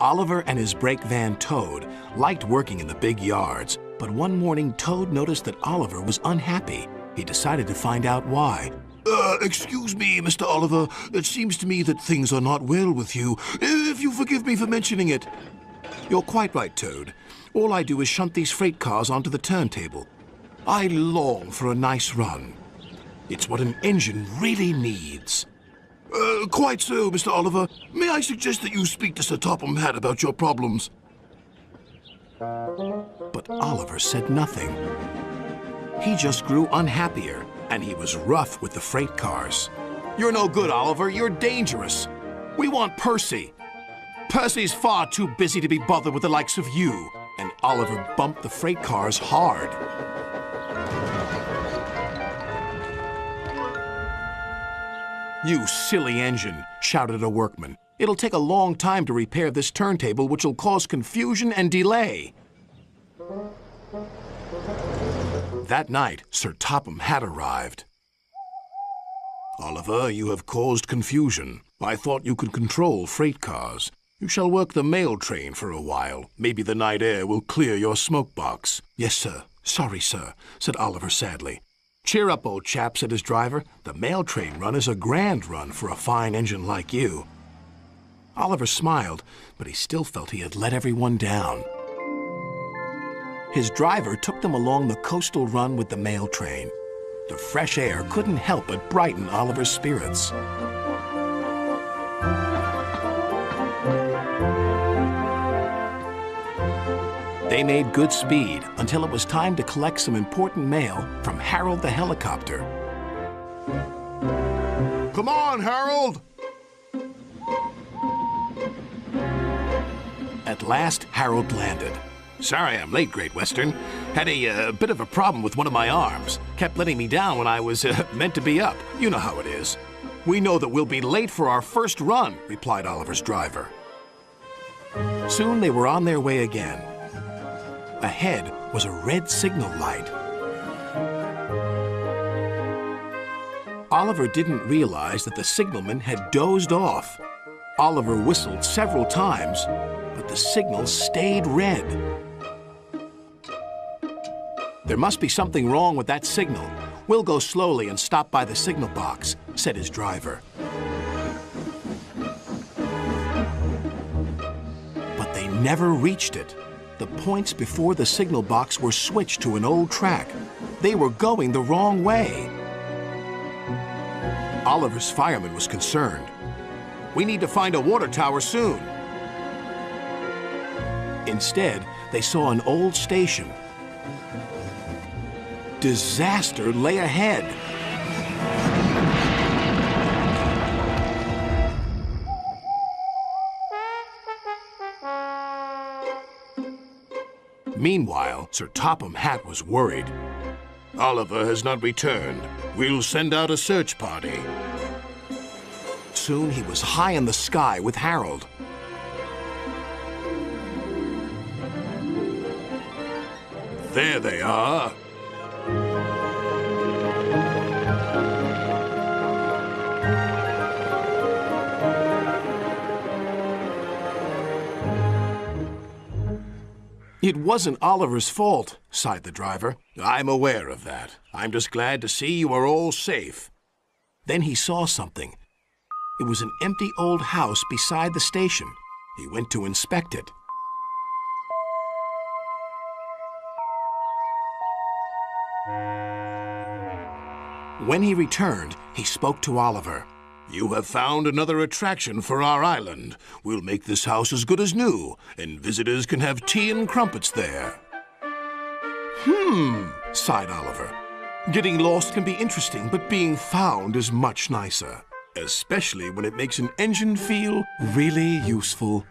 Oliver and his brake van Toad liked working in the big yards, but one morning Toad noticed that Oliver was unhappy. He decided to find out why. Excuse me, Mr. Oliver. It seems to me that things are not well with you, if you forgive me for mentioning it. You're quite right, Toad. All I do is shunt these freight cars onto the turntable. I long for a nice run. It's what an engine really needs. Quite so, Mr. Oliver. May I suggest that you speak to Sir Topham Hatt about your problems? But Oliver said nothing. He just grew unhappier, and he was rough with the freight cars. You're no good, Oliver. You're dangerous. We want Percy. Percy's far too busy to be bothered with the likes of you. And Oliver bumped the freight cars hard. You silly engine, shouted a workman. It'll take a long time to repair this turntable, which will cause confusion and delay. That night, Sir Topham Hatt arrived. Oliver, you have caused confusion. I thought you could control freight cars. You shall work the mail train for a while. Maybe the night air will clear your smoke box. Yes, sir. Sorry, sir, said Oliver sadly. Cheer up, old chap, said his driver. The mail train run is a grand run for a fine engine like you. Oliver smiled, but he still felt he had let everyone down. His driver took them along the coastal run with the mail train. The fresh air couldn't help but brighten Oliver's spirits. They made good speed until it was time to collect some important mail from Harold the helicopter. Come on, Harold! At last, Harold landed. Sorry I'm late, Great Western. Had a bit of a problem with one of my arms. Kept letting me down when I was meant to be up. You know how it is. We know that we'll be late for our first run, replied Oliver's driver. Soon they were on their way again. Ahead was a red signal light. Oliver didn't realize that the signalman had dozed off. Oliver whistled several times, but the signal stayed red. There must be something wrong with that signal. We'll go slowly and stop by the signal box, said his driver. But they never reached it. The points before the signal box were switched to an old track. They were going the wrong way. Oliver's fireman was concerned. We need to find a water tower soon. Instead, they saw an old station. Disaster lay ahead. Meanwhile, Sir Topham Hatt was worried. Oliver has not returned. We'll send out a search party. Soon he was high in the sky with Harold. There they are. It wasn't Oliver's fault, sighed the driver. I'm aware of that. I'm just glad to see you are all safe. Then he saw something. It was an empty old house beside the station. He went to inspect it. When he returned, he spoke to Oliver. You have found another attraction for our island. We'll make this house as good as new, and visitors can have tea and crumpets there. Sighed Oliver. Getting lost can be interesting, but being found is much nicer. Especially when it makes an engine feel really useful.